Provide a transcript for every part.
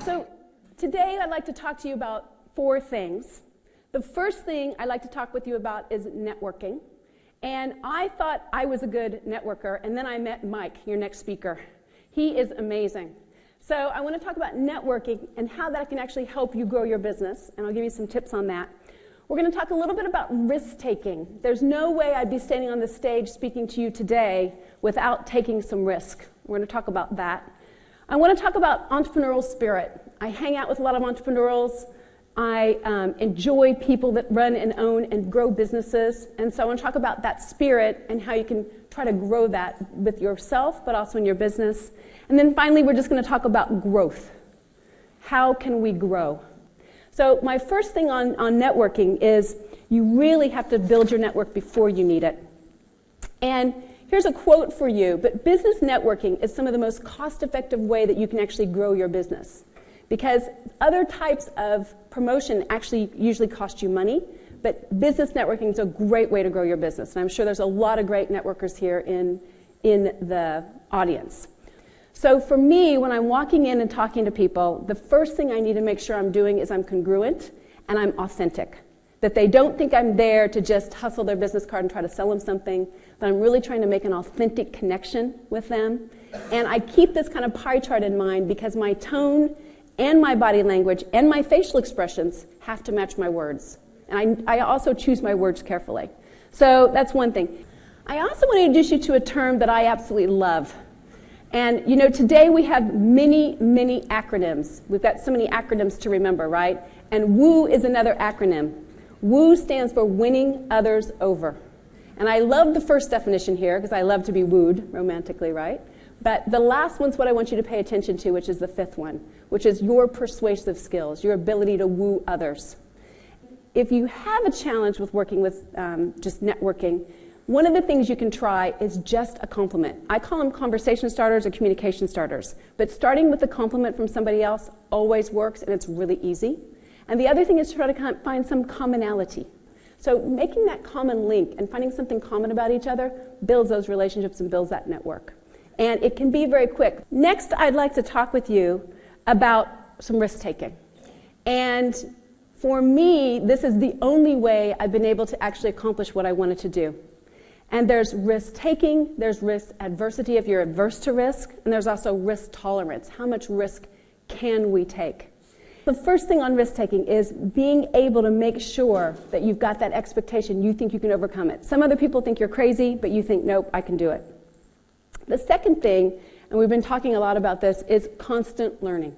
So today I'd like to talk to you about 4 things. The first thing I'd like to talk with you about is networking. And I thought I was a good networker, and then I met Mike, your next speaker. He is amazing. So I want to talk about networking and how that can actually help you grow your business, and I'll give you some tips on that. We're going to talk a little bit about risk-taking. There's no way I'd be standing on the stage speaking to you today without taking some risk. We're going to talk about that. I want to talk about entrepreneurial spirit. I hang out with a lot of entrepreneurs. I enjoy people that run and own and grow businesses. And so I want to talk about that spirit and how you can try to grow that with yourself, but also in your business. And then finally, we're just going to talk about growth. How can we grow? So my first thing on networking is you really have to build your network before you need it. And here's a quote for you, but business networking is some of the most cost-effective way that you can actually grow your business. Because other types of promotion actually usually cost you money, but business networking is a great way to grow your business. And I'm sure there's a lot of great networkers here in the audience. So for me, when I'm walking in and talking to people, the first thing I need to make sure I'm doing is I'm congruent and I'm authentic. That they don't think I'm there to just hustle their business card and try to sell them something, but I'm really trying to make an authentic connection with them. And I keep this kind of pie chart in mind because my tone and my body language and my facial expressions have to match my words. And I also choose my words carefully. So that's one thing. I also want to introduce you to a term that I absolutely love. And, you know, today we have many, many acronyms. We've got so many acronyms to remember, right? And WOO is another acronym. WOO stands for winning others over. And I love the first definition here because I love to be wooed romantically, right? But the last one's what I want you to pay attention to, which is the 5th one, which is your persuasive skills, your ability to woo others. If you have a challenge with working with just networking, one of the things you can try is just a compliment. I call them conversation starters or communication starters. But starting with a compliment from somebody else always works, and it's really easy. And the other thing is to try to find some commonality. So making that common link and finding something common about each other builds those relationships and builds that network. And it can be very quick. Next, I'd like to talk with you about some risk-taking. And for me, this is the only way I've been able to actually accomplish what I wanted to do. And there's risk-taking, there's risk adversity if you're adverse to risk, and there's also risk tolerance. How much risk can we take? The first thing on risk-taking is being able to make sure that you've got that expectation, you think you can overcome it. Some other people think you're crazy, but you think, nope, I can do it. The second thing, and we've been talking a lot about this, is constant learning.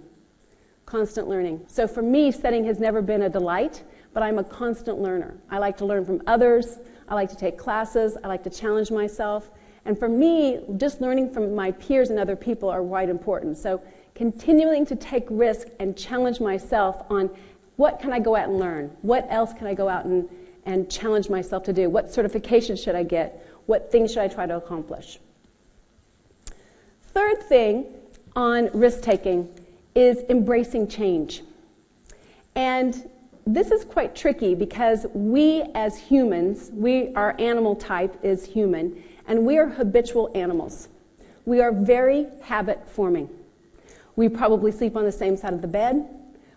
Constant learning. So for me, studying has never been a delight, but I'm a constant learner. I like to learn from others. I like to take classes. I like to challenge myself. And for me, just learning from my peers and other people are quite important. So continuing to take risk and challenge myself on what can I go out and learn? What else can I go out and challenge myself to do? What certifications should I get? What things should I try to accomplish? Third thing on risk-taking is embracing change. And this is quite tricky because we as humans, our animal type is human, and we are habitual animals. We are very habit-forming. We probably sleep on the same side of the bed.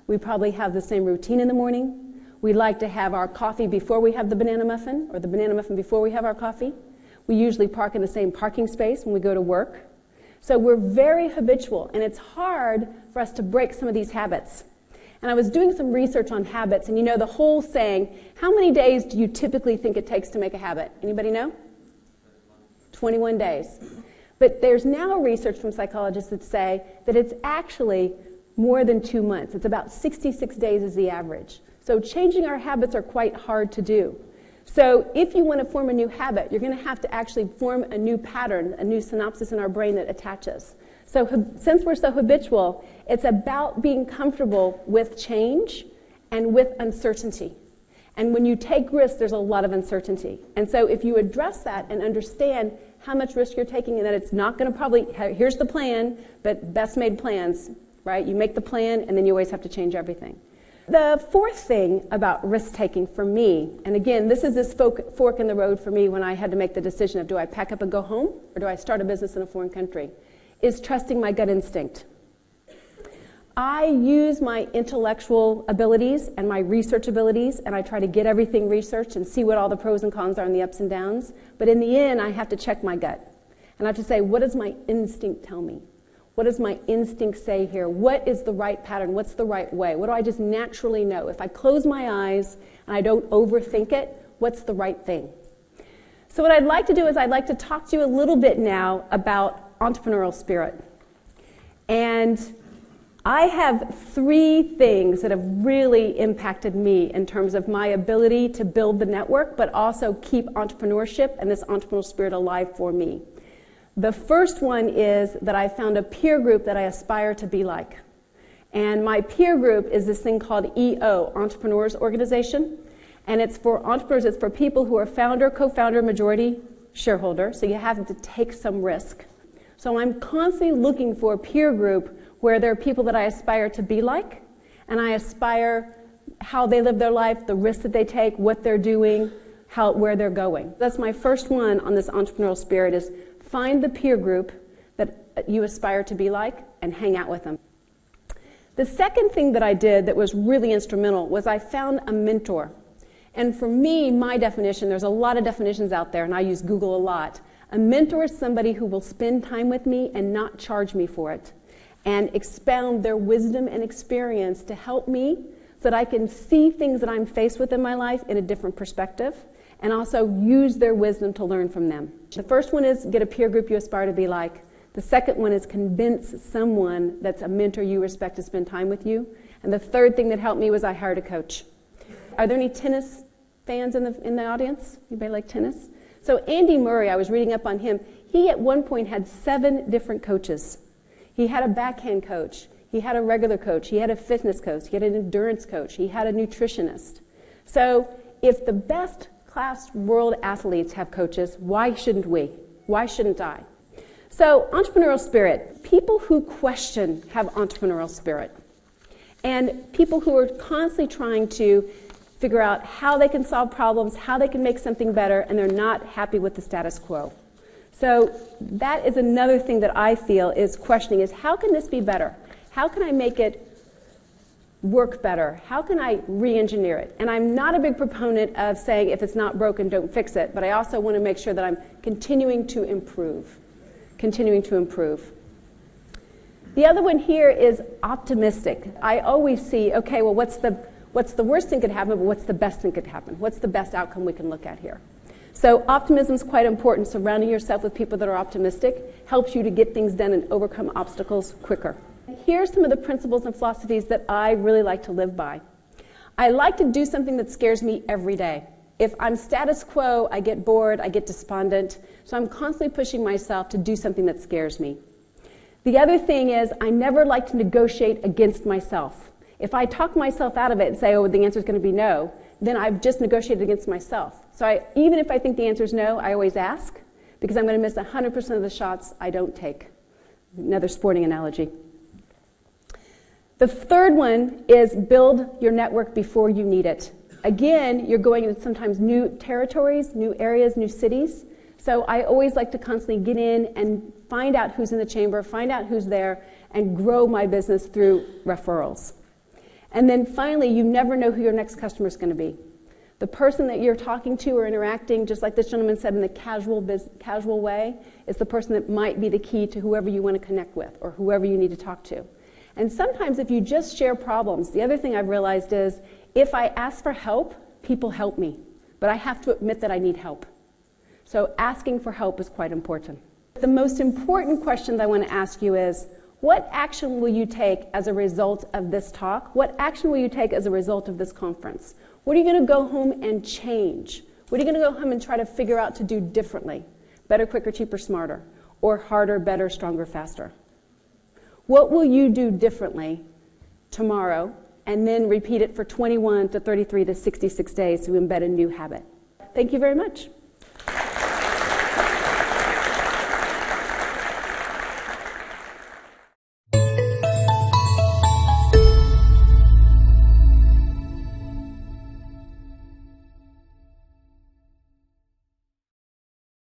We probably have the same routine in the morning. We like to have our coffee before we have the banana muffin, or the banana muffin before we have our coffee. We usually park in the same parking space when we go to work. So we're very habitual, and it's hard for us to break some of these habits. And I was doing some research on habits, and you know the whole saying, how many days do you typically think it takes to make a habit? Anybody know? 21 days. But there's now research from psychologists that say that it's actually more than 2 months. It's about 66 days is the average. So changing our habits are quite hard to do. So if you want to form a new habit, you're going to have to actually form a new pattern, a new synapses in our brain that attaches. So since we're so habitual, it's about being comfortable with change and with uncertainty. And when you take risks, there's a lot of uncertainty. And so if you address that and understand how much risk you're taking and that it's not going to probably, here's the plan, but best made plans, right? You make the plan and then you always have to change everything. The fourth thing about risk-taking for me, and again, this is this fork in the road for me when I had to make the decision of do I pack up and go home or do I start a business in a foreign country, is trusting my gut instinct. I use my intellectual abilities and my research abilities, and I try to get everything researched and see what all the pros and cons are and the ups and downs. But in the end, I have to check my gut. And I have to say, what does my instinct tell me? What does my instinct say here? What is the right pattern? What's the right way? What do I just naturally know? If I close my eyes and I don't overthink it, what's the right thing? So what I'd like to do is I'd like to talk to you a little bit now about entrepreneurial spirit. And I have 3 things that have really impacted me in terms of my ability to build the network, but also keep entrepreneurship and this entrepreneurial spirit alive for me. The first one is that I found a peer group that I aspire to be like. And my peer group is this thing called EO, Entrepreneurs Organization. And it's for entrepreneurs, it's for people who are founder, co-founder, majority shareholder, so you have to take some risk. So I'm constantly looking for a peer group where there are people that I aspire to be like, and I aspire how they live their life, the risks that they take, what they're doing, where they're going. That's my first one on this entrepreneurial spirit, is find the peer group that you aspire to be like and hang out with them. The second thing that I did that was really instrumental was I found a mentor. And for me, my definition, there's a lot of definitions out there, and I use Google a lot. A mentor is somebody who will spend time with me and not charge me for it, and expound their wisdom and experience to help me so that I can see things that I'm faced with in my life in a different perspective, and also use their wisdom to learn from them. The first one is get a peer group you aspire to be like. The second one is convince someone that's a mentor you respect to spend time with you. And the third thing that helped me was I hired a coach. Are there any tennis fans in the audience? Anybody like tennis? So Andy Murray, I was reading up on him. He at one point had 7 different coaches. He had a backhand coach. He had a regular coach. He had a fitness coach. He had an endurance coach. He had a nutritionist. So if the best class world athletes have coaches, why shouldn't we? Why shouldn't I? So entrepreneurial spirit. People who question have entrepreneurial spirit. And people who are constantly trying to figure out how they can solve problems, how they can make something better, and they're not happy with the status quo. So that is another thing that I feel is questioning, is how can this be better? How can I make it work better? How can I re-engineer it? And I'm not a big proponent of saying if it's not broken, don't fix it, but I also want to make sure that I'm continuing to improve. Continuing to improve. The other one here is optimistic. I always see, okay, well, what's the worst thing could happen, but what's the best thing could happen? What's the best outcome we can look at here? So optimism is quite important. Surrounding yourself with people that are optimistic helps you to get things done and overcome obstacles quicker. Here's some of the principles and philosophies that I really like to live by. I like to do something that scares me every day. If I'm status quo, I get bored, I get despondent, so I'm constantly pushing myself to do something that scares me. The other thing is I never like to negotiate against myself. If I talk myself out of it and say, oh, the answer is going to be no, then I've just negotiated against myself. So even if I think the answer is no, I always ask, because I'm going to miss 100% of the shots I don't take. Another sporting analogy. The third one is build your network before you need it. Again, you're going into sometimes new territories, new areas, new cities. So I always like to constantly get in and find out who's in the chamber, find out who's there, and grow my business through referrals. And then finally, you never know who your next customer is going to be. The person that you're talking to or interacting, just like this gentleman said, in the casual way, is the person that might be the key to whoever you want to connect with or whoever you need to talk to. And sometimes if you just share problems, the other thing I've realized is if I ask for help, people help me. But I have to admit that I need help. So asking for help is quite important. The most important question that I want to ask you is, what action will you take as a result of this talk? What action will you take as a result of this conference? What are you going to go home and change? What are you going to go home and try to figure out to do differently? Better, quicker, cheaper, smarter, or harder, better, stronger, faster? What will you do differently tomorrow, and then repeat it for 21 to 33 to 66 days to embed a new habit? Thank you very much.